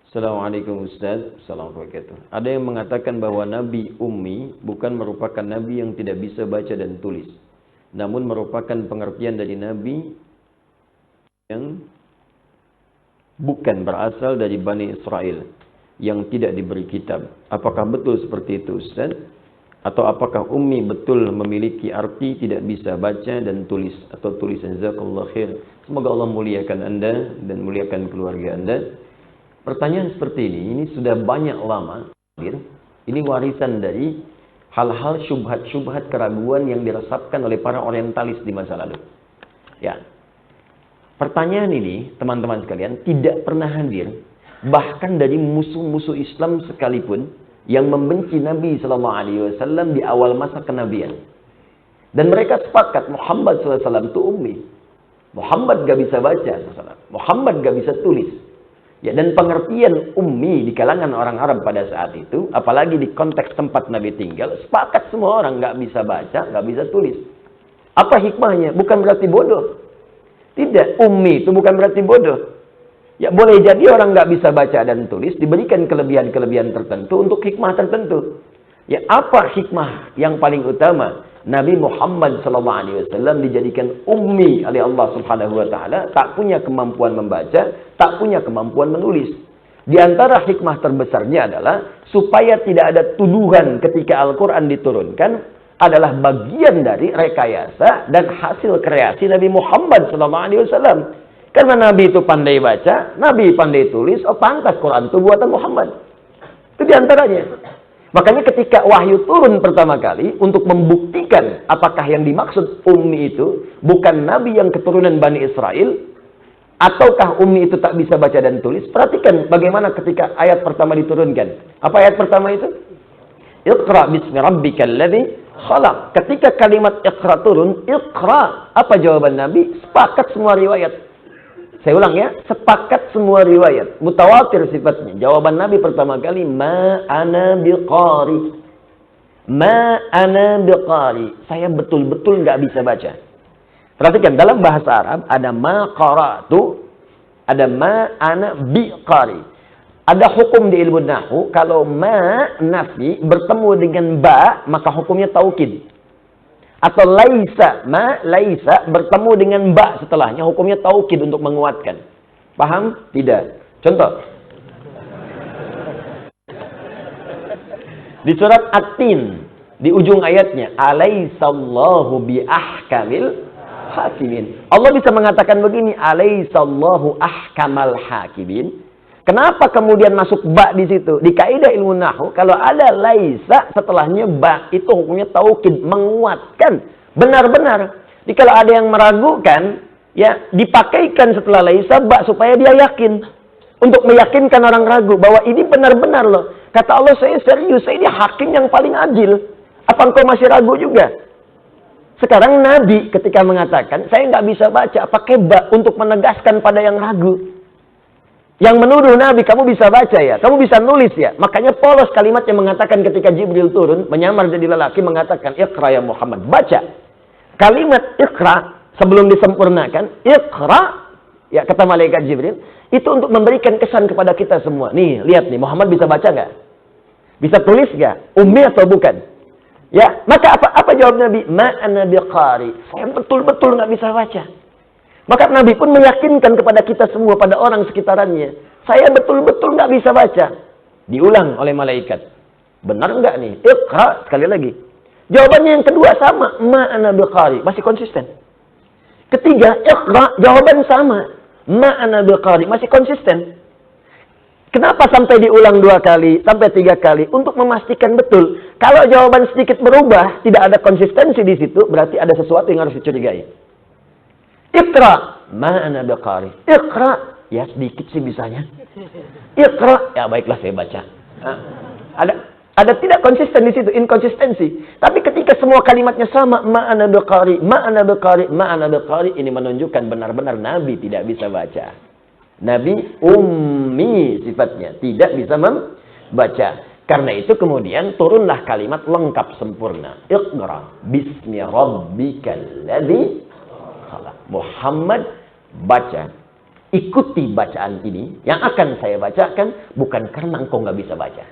Assalamualaikum Ustaz. Assalamualaikum. Ada yang mengatakan bahwa Nabi Ummi bukan merupakan Nabi yang tidak bisa baca dan tulis, namun merupakan pengertian dari Nabi yang bukan berasal dari Bani Israel yang tidak diberi kitab. Apakah betul seperti itu Ustaz? Atau apakah Ummi betul memiliki arti tidak bisa baca dan tulis atau tulisan? Jazakallahu khair. Semoga Allah muliakan Anda dan muliakan keluarga Anda. Pertanyaan seperti ini sudah banyak lama. Ini warisan dari hal-hal syubhat-syubhat keraguan yang diresapkan oleh para orientalis di masa lalu. Ya. Pertanyaan ini, teman-teman sekalian, tidak pernah hadir. Bahkan dari musuh-musuh Islam sekalipun yang membenci Nabi SAW di awal masa kenabian. Dan mereka sepakat Muhammad SAW itu ummi. Muhammad gak bisa baca. Muhammad gak bisa tulis. Ya, dan pengertian ummi di kalangan orang Arab pada saat itu, apalagi di konteks tempat Nabi tinggal, sepakat semua orang nggak bisa baca, nggak bisa tulis. Apa hikmahnya? Bukan berarti bodoh. Tidak, ummi itu bukan berarti bodoh. Ya, boleh jadi orang nggak bisa baca dan tulis, diberikan kelebihan-kelebihan tertentu untuk hikmah tertentu. Ya, apa hikmah yang paling utama? Nabi Muhammad SAW dijadikan ummi oleh Allah Subhanahu wa taala, tak punya kemampuan membaca, tak punya kemampuan menulis. Di antara hikmah terbesarnya adalah supaya tidak ada tuduhan ketika Al-Qur'an diturunkan adalah bagian dari rekayasa dan hasil kreasi Nabi Muhammad SAW. Karena Nabi itu pandai baca, Nabi pandai tulis, oh pantas Quran itu buatan Muhammad. Itu di antaranya. Makanya ketika wahyu turun pertama kali untuk membuktikan apakah yang dimaksud ummi itu bukan nabi yang keturunan Bani Israel ataukah ummi itu tak bisa baca dan tulis. Perhatikan bagaimana ketika ayat pertama diturunkan. Apa ayat pertama itu? Iqra bismi rabbikal ladzi khalaq. Ketika kalimat iqra turun, iqra. Apa jawaban Nabi? Sepakat semua riwayat. Saya ulang ya, sepakat semua riwayat. Mutawatir sifatnya. Jawaban Nabi pertama kali, ma ana biqari. Ma ana biqari. Saya betul-betul nggak bisa baca. Perhatikan, dalam bahasa Arab ada ma qara'tu, ada ma ana biqari. Ada hukum di ilmu nahwu, kalau ma nafi bertemu dengan ba, maka hukumnya taukid. Atau laisa, ma laisa bertemu dengan ba setelahnya, hukumnya taukid untuk menguatkan. Paham? Tidak. Contoh. Di surat At-Tin, di ujung ayatnya, alaisallahu bi ahkamil hakimin. Allah bisa mengatakan begini, alaisallahu ahkamal hakimin. Kenapa kemudian masuk ba di situ? Di kaidah ilmu nahwu, kalau ada laisa setelahnya ba, itu hukumnya taukid, menguatkan. Benar-benar. Jadi kalau ada yang meragukan, ya dipakaikan setelah laisa ba supaya dia yakin. Untuk meyakinkan orang ragu bahwa ini benar-benar loh. Kata Allah, saya serius, saya ini hakim yang paling adil. Apa engkau masih ragu juga? Sekarang Nabi ketika mengatakan, saya nggak bisa baca, pakai ba untuk menegaskan pada yang ragu. Yang menuduh Nabi, kamu bisa baca ya, kamu bisa nulis ya. Makanya polos kalimat yang mengatakan ketika Jibril turun, menyamar jadi lelaki, mengatakan, Iqra ya Muhammad, baca. Kalimat Iqra, sebelum disempurnakan, Iqra, ya kata malaikat Jibril, itu untuk memberikan kesan kepada kita semua. Nih, lihat nih, Muhammad bisa baca nggak? Bisa tulis nggak? Ummi atau bukan? Ya, maka apa jawab Nabi? Ma ana biqari. Saya betul-betul nggak bisa baca. Maka Nabi pun meyakinkan kepada kita semua, pada orang sekitarannya. Saya betul-betul nggak bisa baca. Diulang oleh malaikat. Benar nggak nih? Iqra, sekali lagi. Jawabannya yang kedua sama. Ma ana biqari. Masih konsisten. Ketiga, Iqra, jawaban sama. Ma ana biqari. Masih konsisten. Kenapa sampai diulang 2 kali, sampai 3 kali? Untuk memastikan betul. Kalau jawaban sedikit berubah, tidak ada konsistensi di situ, berarti ada sesuatu yang harus dicurigai. Iqra, ma ana biqari. Iqra, ya sedikit sih bisanya. Iqra, ya baiklah saya baca. Nah, ada tidak konsisten di situ, inkonsistensi. Tapi ketika semua kalimatnya sama, ma ana biqari, ma ana biqari, ma ana biqari, ini menunjukkan benar-benar Nabi tidak bisa baca. Nabi ummi sifatnya, tidak bisa membaca. Karena itu kemudian turunlah kalimat lengkap sempurna. Iqra bismi rabbikal ladzi Muhammad baca ikuti bacaan ini yang akan saya bacakan, bukan karena engkau nggak bisa baca.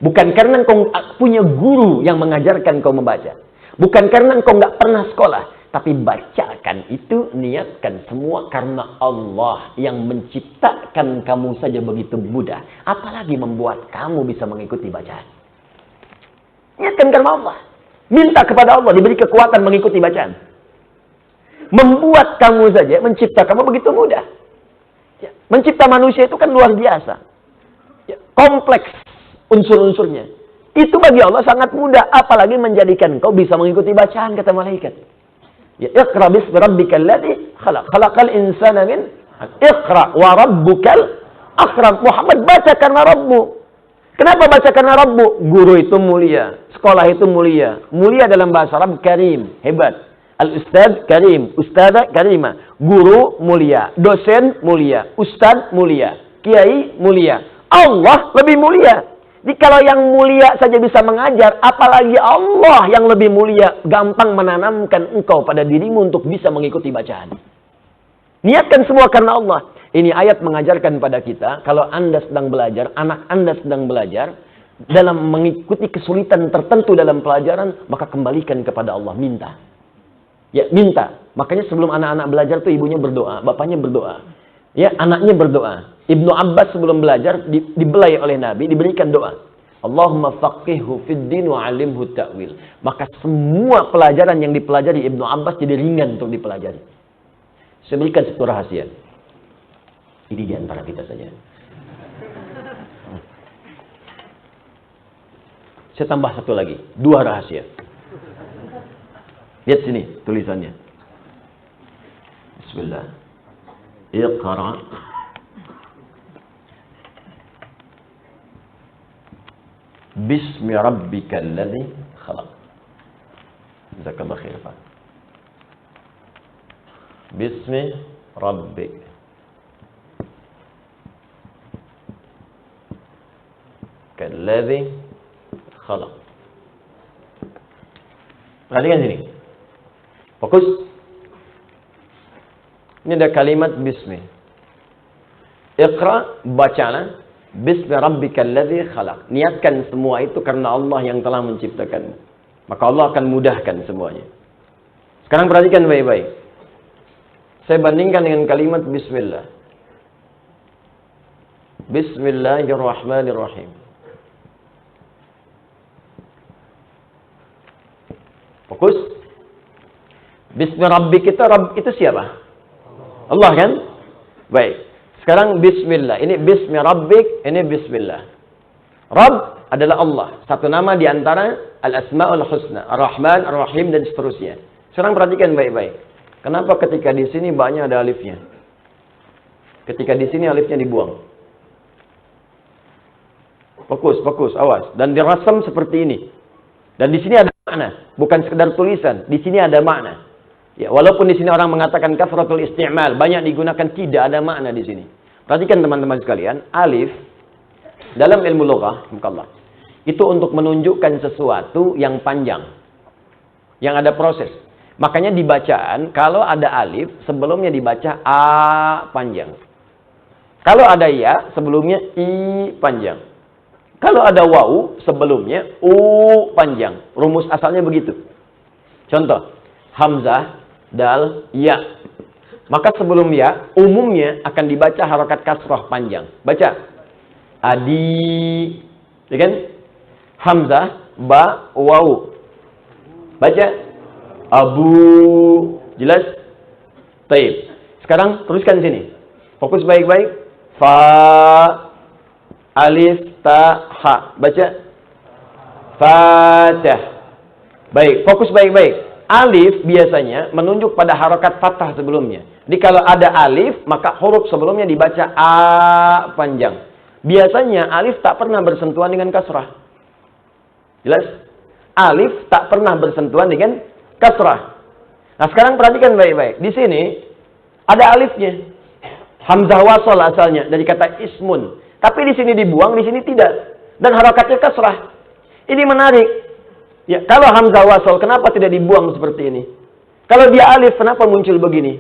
Bukan karena engkau punya guru yang mengajarkan engkau membaca. Bukan karena engkau nggak pernah sekolah. Tapi bacakan itu, niatkan semua karena Allah yang menciptakan kamu saja begitu mudah. Apalagi membuat kamu bisa mengikuti bacaan. Niatkan karena Allah. Minta kepada Allah diberi kekuatan mengikuti bacaan. Membuat kamu saja, mencipta kamu begitu mudah. Ya, mencipta manusia itu kan luar biasa. Ya, kompleks unsur-unsurnya. Itu bagi Allah sangat mudah. Apalagi menjadikan kau bisa mengikuti bacaan, kata malaikat. Ya, Iqra bismi rabbikal ladzi khalaq. Khalaqal insana min Iqra wa rabbukal akram. Muhammad, baca karena Rabbu. Kenapa baca karena Rabbu? Guru itu mulia, sekolah itu mulia. Mulia dalam bahasa Arab karim, hebat. Al-ustad karim, ustada karima. Guru mulia, dosen mulia, ustad mulia, kiai mulia. Allah lebih mulia. Jadi kalau yang mulia saja bisa mengajar, apalagi Allah yang lebih mulia, gampang menanamkan engkau pada dirimu untuk bisa mengikuti bacaan. Niatkan semua karena Allah. Ini ayat mengajarkan pada kita, kalau Anda sedang belajar, anak Anda sedang belajar, dalam mengikuti kesulitan tertentu dalam pelajaran, maka kembalikan kepada Allah, minta. Ya, minta. Makanya sebelum anak-anak belajar tuh ibunya berdoa, bapaknya berdoa. Ya, anaknya berdoa. Ibnu Abbas sebelum belajar dibelai oleh Nabi, diberikan doa. Allahumma faqihhu fid din wa 'allimhu ta'wil. Maka semua pelajaran yang dipelajari Ibnu Abbas jadi ringan untuk dipelajari. Saya berikan satu rahasia. Ini di antara kita saja. Saya tambah satu lagi, dua rahasia. Lihat sini tulisannya. Bismillah. Iqra bismi rabbikal ladzi khalaq. Jazakallahu khair, Pak. Bismi rabbik. Kalladzi khalaq. Perhatikan sini. Fokus. Ini ada kalimat bismi. Iqra, bacalah. Bismi rabbikal ladzi khalaq. Niatkan semua itu karena Allah yang telah menciptakanmu. Maka Allah akan mudahkan semuanya. Sekarang perhatikan baik-baik. Saya bandingkan dengan kalimat bismillah. Bismillahirrahmanirrahim. Fokus. Bismi rabbik kita, Rabb itu siapa? Allah kan? Baik. Sekarang bismillah. Ini bismi rabbik, ini bismillah. Rabb adalah Allah. Satu nama di antara al-asma'ul husna. Ar-Rahman, Ar-Rahim, dan seterusnya. Sekarang perhatikan baik-baik. Kenapa ketika di sini banyak ada alifnya? Ketika di sini alifnya dibuang. Fokus, fokus, awas. Dan dirasam seperti ini. Dan di sini ada makna. Bukan sekedar tulisan. Di sini ada makna. Ya, walaupun di sini orang mengatakan kafratul isti'mal, banyak digunakan, tidak ada makna di sini. Perhatikan teman-teman sekalian, alif dalam ilmu lughah, itu untuk menunjukkan sesuatu yang panjang, yang ada proses. Makanya di bacaan kalau ada alif sebelumnya dibaca a panjang. Kalau ada ya sebelumnya i panjang. Kalau ada wawu sebelumnya u panjang. Rumus asalnya begitu. Contoh, hamzah, dal, ya. Maka sebelum ya, umumnya akan dibaca harokat kasrah panjang. Baca. Adi. Ya kan? Hamzah, ba, wawu. Baca. Abu. Jelas? Taib. Sekarang teruskan sini. Fokus baik-baik. Fa. Alif, ta, ha. Baca. Fatah. Baik. Fokus baik-baik. Alif biasanya menunjuk pada harokat fathah sebelumnya. Jadi kalau ada alif, maka huruf sebelumnya dibaca a panjang. Biasanya alif tak pernah bersentuhan dengan kasrah. Jelas? Alif tak pernah bersentuhan dengan kasrah. Nah sekarang perhatikan baik-baik. Di sini ada alifnya. Hamzah wasal asalnya dari kata ismun. Tapi di sini dibuang, di sini tidak. Dan harokatnya kasrah. Ini menarik. Ya, kalau hamzah wasal kenapa tidak dibuang seperti ini? Kalau dia alif kenapa muncul begini?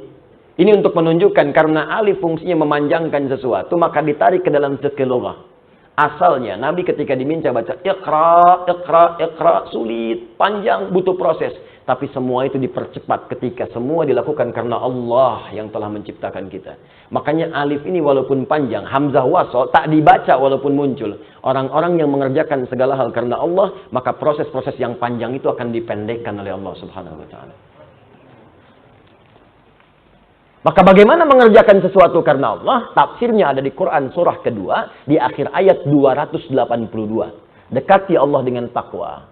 Ini untuk menunjukkan karena alif fungsinya memanjangkan sesuatu, maka ditarik ke dalam fikih lughah. Asalnya Nabi ketika diminta baca Iqra, Iqra, Iqra, sulit, panjang, butuh proses. Tapi semua itu dipercepat ketika semua dilakukan karena Allah yang telah menciptakan kita. Makanya alif ini walaupun panjang, hamzah wasol tak dibaca walaupun muncul. Orang-orang yang mengerjakan segala hal karena Allah, maka proses-proses yang panjang itu akan dipendekkan oleh Allah Subhanahu wa taala. Maka bagaimana mengerjakan sesuatu karena Allah? Tafsirnya ada di Quran surah kedua di akhir ayat 282. Dekati Allah dengan takwa.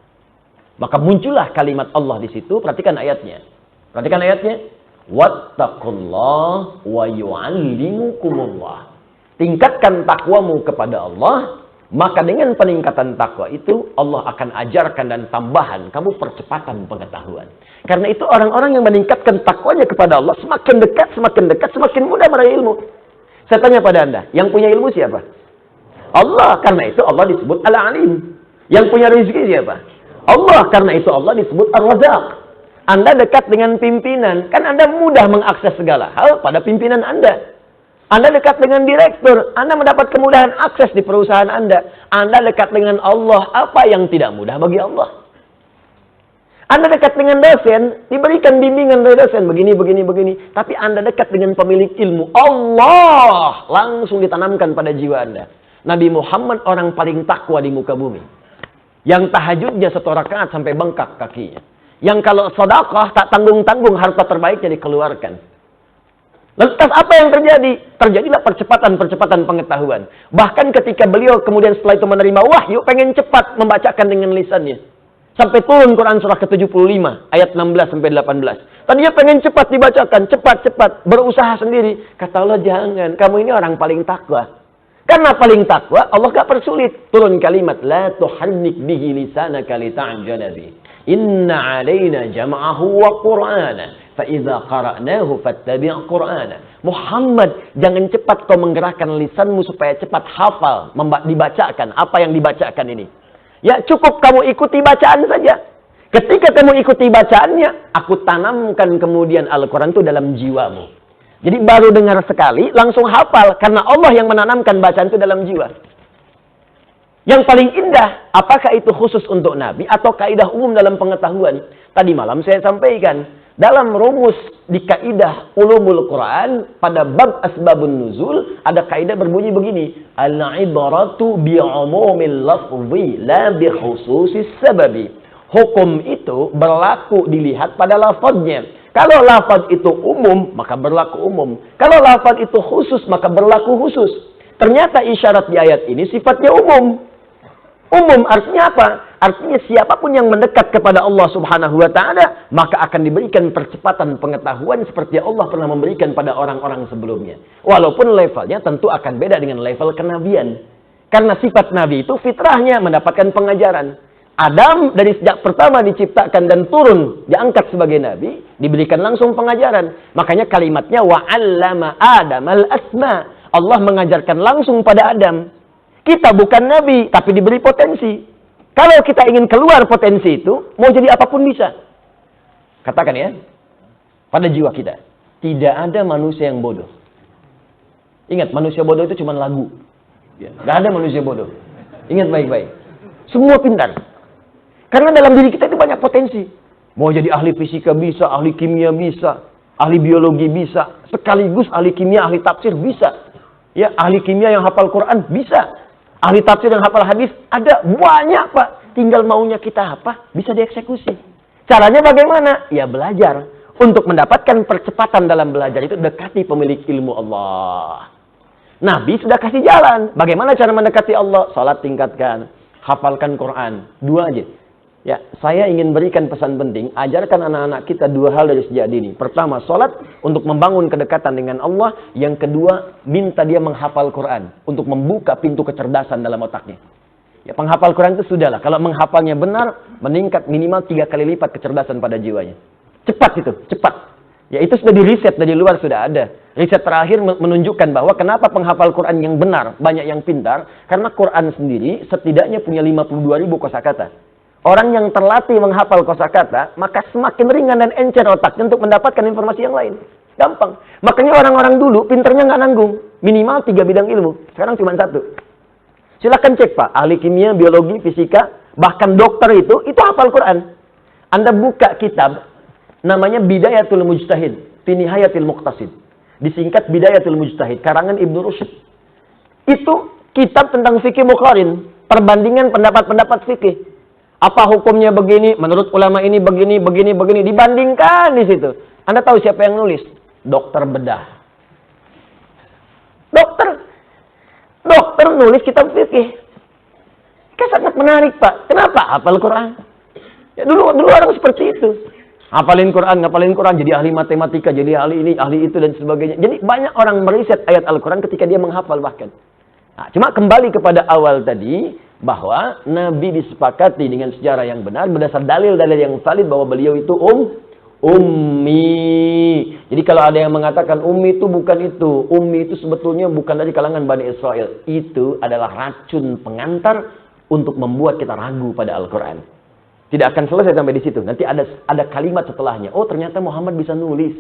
Maka muncullah kalimat Allah di situ. Perhatikan ayatnya. Perhatikan ayatnya. Wattaqullah wa yu'allimukumullah. Tingkatkan takwamu kepada Allah. Maka dengan peningkatan takwa itu, Allah akan ajarkan dan tambahan kamu percepatan pengetahuan. Karena itu orang-orang yang meningkatkan takwanya kepada Allah, semakin dekat, semakin mudah meraih ilmu. Saya tanya pada Anda, yang punya ilmu siapa? Allah. Karena itu Allah disebut Al-Alim. Yang punya rezeki siapa? Allah. Karena itu Allah disebut Ar-Razzaq. Anda dekat dengan pimpinan, kan Anda mudah mengakses segala hal pada pimpinan Anda. Anda dekat dengan direktur, Anda mendapat kemudahan akses di perusahaan Anda. Anda dekat dengan Allah, apa yang tidak mudah bagi Allah? Anda dekat dengan dosen, diberikan bimbingan dari dosen, begini. Tapi Anda dekat dengan pemilik ilmu, Allah, langsung ditanamkan pada jiwa Anda. Nabi Muhammad orang paling takwa di muka bumi. Yang tahajudnya 1 rakaat sampai bengkak kakinya. Yang kalau sedekah tak tanggung-tanggung harta terbaiknya dikeluarkan. Lantas apa yang terjadi? Terjadilah percepatan pengetahuan. Bahkan ketika beliau kemudian setelah itu menerima wahyu, pengen cepat membacakan dengan lisannya. Sampai turun Quran surah ke-75, ayat 16 sampai 18. Tadinya pengen cepat dibacakan, cepat, berusaha sendiri. Kata Allah, jangan, kamu ini orang paling takwa. Karena paling takwa, Allah gak persulit. Turun kalimat, la tuharrik bihi lisanaka lita'jala bihi. Inna alaina jam'ahu wa qur'ana. Fa'idha qara'nahu fattabi' qur'ana. Muhammad, jangan cepat kau menggerakkan lisanmu supaya cepat hafal, dibacakan apa yang dibacakan ini. Ya cukup kamu ikuti bacaan saja. Ketika kamu ikuti bacaannya, aku tanamkan kemudian Al-Quran itu dalam jiwamu. Jadi baru dengar sekali, langsung hafal. Karena Allah yang menanamkan bacaan itu dalam jiwa. Yang paling indah, apakah itu khusus untuk Nabi atau kaidah umum dalam pengetahuan? Tadi malam saya sampaikan. Dalam rumus di kaidah ulumul Quran, pada bab asbabun nuzul, ada kaidah berbunyi begini. Al-ibaratu bi'umumil lafzi, la bi khususis sababi. Hukum itu berlaku dilihat pada lafadznya. Kalau lafadz itu umum, maka berlaku umum. Kalau lafadz itu khusus, maka berlaku khusus. Ternyata isyarat di ayat ini sifatnya umum. Umum artinya apa? Artinya siapapun yang mendekat kepada Allah Subhanahu wa taala, maka akan diberikan percepatan pengetahuan seperti Allah pernah memberikan pada orang-orang sebelumnya. Walaupun levelnya tentu akan beda dengan level kenabian. Karena sifat nabi itu fitrahnya mendapatkan pengajaran. Adam dari sejak pertama diciptakan dan turun diangkat sebagai nabi, diberikan langsung pengajaran. Makanya kalimatnya wa'allama Adamal asma. Allah mengajarkan langsung pada Adam. Kita bukan nabi, tapi diberi potensi. Kalau kita ingin keluar potensi itu, mau jadi apapun bisa. Katakan ya, pada jiwa kita, tidak ada manusia yang bodoh. Ingat, manusia bodoh itu cuma lagu. Gak ada manusia bodoh. Ingat baik-baik. Semua pintar. Karena dalam diri kita itu banyak potensi. Mau jadi ahli fisika bisa, ahli kimia bisa, ahli biologi bisa, sekaligus ahli kimia, ahli tafsir bisa. Ya, ahli kimia yang hafal Quran bisa. Ahli tafsir yang hafal hadis ada banyak, Pak. Tinggal maunya kita apa? Bisa dieksekusi. Caranya bagaimana? Ya belajar. Untuk mendapatkan percepatan dalam belajar itu dekati pemilik ilmu Allah. Nabi sudah kasih jalan. Bagaimana cara mendekati Allah? Salat tingkatkan. Hafalkan Quran. 2 aja. Ya, saya ingin berikan pesan penting. Ajarkan anak-anak kita 2 hal dari sejak dini. Pertama, salat untuk membangun kedekatan dengan Allah. Yang kedua, minta dia menghafal Quran. Untuk membuka pintu kecerdasan dalam otaknya. Ya, penghafal Quran itu sudahlah. Kalau menghafalnya benar, meningkat minimal 3 kali lipat kecerdasan pada jiwanya. Cepat itu, cepat. Ya, itu sudah di riset dari luar sudah ada. Riset terakhir menunjukkan bahwa kenapa penghafal Quran yang benar, banyak yang pintar. Karena Quran sendiri setidaknya punya 52.000 kosakata. Orang yang terlatih menghafal kosakata, maka semakin ringan dan encer otaknya untuk mendapatkan informasi yang lain. Gampang. Makanya orang-orang dulu pinternya nggak nanggung. Minimal 3 bidang ilmu. Sekarang cuma 1. Silakan cek Pak. Ahli kimia, biologi, fisika, bahkan dokter itu hafal Quran. Anda buka kitab, namanya Bidayatul Mujtahid, fi Nihayatil Muqtasid. Disingkat Bidayatul Mujtahid, karangan Ibnu Rushd. Itu kitab tentang fikih muqarin. Perbandingan pendapat-pendapat fikih. Apa hukumnya begini, menurut ulama ini begini, begini, begini. Dibandingkan di situ. Anda tahu siapa yang nulis? Dokter bedah. Dokter nulis kitab fikih. Kayak sangat menarik, Pak. Kenapa? Hafal Quran. Ya, dulu orang seperti itu. Hafalin Quran, ngapalin Quran, jadi ahli matematika, jadi ahli ini, ahli itu, dan sebagainya. Jadi banyak orang meriset ayat Al-Quran ketika dia menghafal bahkan. Nah, cuma kembali kepada awal tadi, bahwa Nabi disepakati dengan sejarah yang benar, berdasar dalil-dalil yang valid bahwa beliau itu ummi. Jadi kalau ada yang mengatakan ummi itu bukan itu. Ummi itu sebetulnya bukan dari kalangan Bani Israel. Itu adalah racun pengantar untuk membuat kita ragu pada Al-Quran. Tidak akan selesai sampai di situ. Nanti ada kalimat setelahnya. Oh, ternyata Muhammad bisa nulis.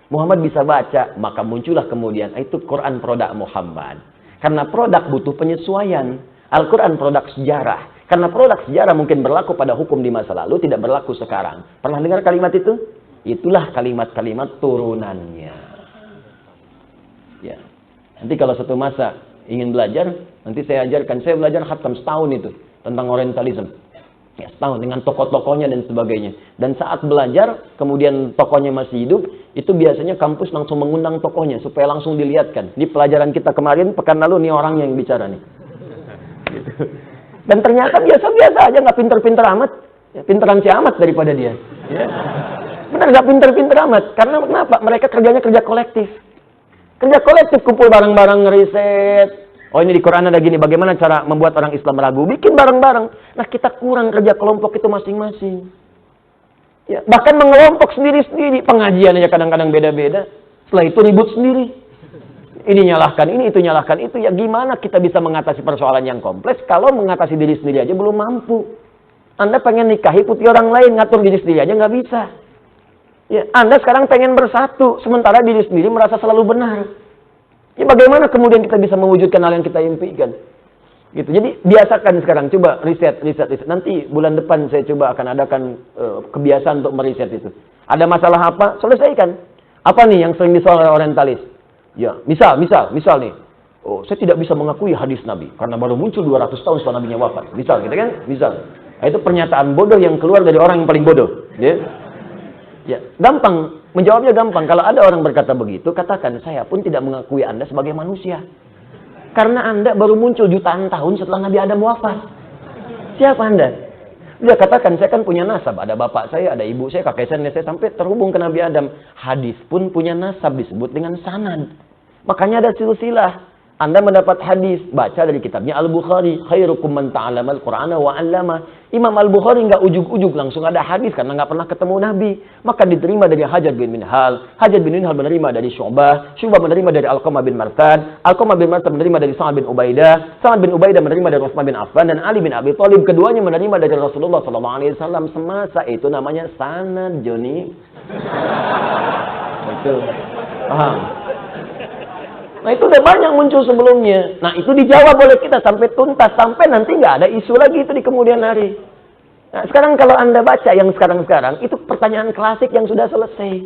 Muhammad bisa baca. Maka muncullah kemudian, itu Quran produk Muhammad. Karena produk butuh penyesuaian. Al-Quran produk sejarah. Karena produk sejarah mungkin berlaku pada hukum di masa lalu, tidak berlaku sekarang. Pernah dengar kalimat itu? Itulah kalimat-kalimat turunannya. Ya. Nanti kalau satu masa ingin belajar, nanti saya ajarkan. Saya belajar khatam setahun itu tentang Orientalism. Ya, setahun dengan tokoh-tokohnya dan sebagainya. Dan saat belajar, kemudian tokohnya masih hidup, itu biasanya kampus langsung mengundang tokohnya supaya langsung dilihatkan. Di pelajaran kita kemarin, pekan lalu, nih orang yang bicara nih. Gitu. Dan ternyata biasa-biasa aja, nggak pinter-pinter amat. Ya, pinteran si amat daripada dia. Ya. Benar, nggak pinter-pinter amat. Karena kenapa? Mereka kerjanya kerja kolektif. Kerja kolektif, kumpul bareng-bareng, ngeriset. Oh, ini di Quran ada gini, bagaimana cara membuat orang Islam ragu? Bikin bareng-bareng. Nah, kita kurang kerja kelompok itu masing-masing. Ya, bahkan mengelompok sendiri-sendiri. Pengajian aja kadang-kadang beda-beda. Setelah itu ribut sendiri. Ini nyalahkan ini, itu nyalahkan itu. Ya gimana kita bisa mengatasi persoalan yang kompleks kalau mengatasi diri sendiri aja belum mampu. Anda pengen nikahi putih orang lain, ngatur diri sendiri aja nggak bisa. Ya, Anda sekarang pengen bersatu, sementara diri sendiri merasa selalu benar. Ya, bagaimana kemudian kita bisa mewujudkan hal yang kita impikan? Gitu. Jadi biasakan sekarang, coba riset. Nanti bulan depan saya coba akan adakan kebiasaan untuk meriset itu. Ada masalah apa? Selesaikan. Apa nih yang sering disoal oleh orientalis? Ya, misal nih. Oh, saya tidak bisa mengakui hadis Nabi karena baru muncul 200 tahun setelah Nabinya wafat. Misal, gitu kan? Misal. Nah, itu pernyataan bodoh yang keluar dari orang yang paling bodoh. Ya, gampang. Menjawabnya gampang. Kalau ada orang berkata begitu, katakan, saya pun tidak mengakui Anda sebagai manusia. Karena Anda baru muncul jutaan tahun setelah Nabi Adam wafat. Siapa Anda? Dia katakan, saya kan punya nasab. Ada bapak saya, ada ibu saya, kakek saya, nenek saya, sampai terhubung ke Nabi Adam. Hadis pun punya nasab, disebut dengan sanad. Makanya ada silsilah. Anda mendapat hadis, baca dari kitabnya Al-Bukhari. Khairukum man ta'alamal Qur'ana wa 'allama. Imam Al-Bukhari nggak ujuk-ujuk langsung ada hadis karena nggak pernah ketemu Nabi. Maka diterima dari Hajjaj bin Minhal. Hajjaj bin Minhal menerima dari Syu'bah. Syu'bah menerima dari Alqamah bin Marthad. Alqamah bin Marthad menerima dari Sa'ad bin Ubaidah. Sa'ad bin Ubaidah menerima dari Utsman bin Affan dan Ali bin Abi Thalib. Keduanya menerima dari Rasulullah SAW. Semasa itu namanya sanad, Joni. Betul. Paham? Nah, itu udah banyak muncul sebelumnya. Nah, itu dijawab oleh kita sampai tuntas. Sampai nanti nggak ada isu lagi itu di kemudian hari. Nah, sekarang kalau Anda baca yang sekarang-sekarang, itu pertanyaan klasik yang sudah selesai.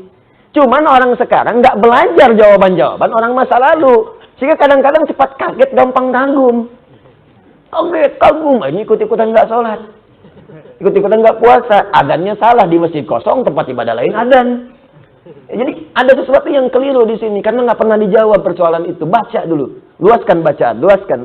Cuman orang sekarang nggak belajar jawaban-jawaban orang masa lalu. Sehingga kadang-kadang cepat kaget, gampang kagum. Kaget, kagum. Ini ikut-ikutan nggak sholat. Ikut-ikutan nggak puasa. Adannya salah di masjid kosong, tempat ibadah lain adan. Jadi ada sesuatu yang keliru di sini karena nggak pernah dijawab persoalan itu. Baca dulu, luaskan bacaan, luaskan.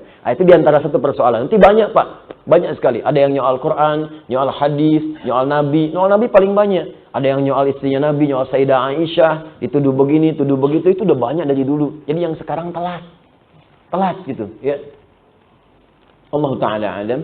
Nah, itu diantara satu persoalan. Nanti banyak Pak, banyak sekali. Ada yang nyoal Quran, nyoal hadis, nyoal Nabi. Nyoal Nabi paling banyak. Ada yang nyoal istrinya Nabi, nyoal Sayyidah Aisyah, dituduh begini, tuduh begitu. Itu udah banyak dari dulu. Jadi yang sekarang telat gitu. Ya. Allah Taala alam.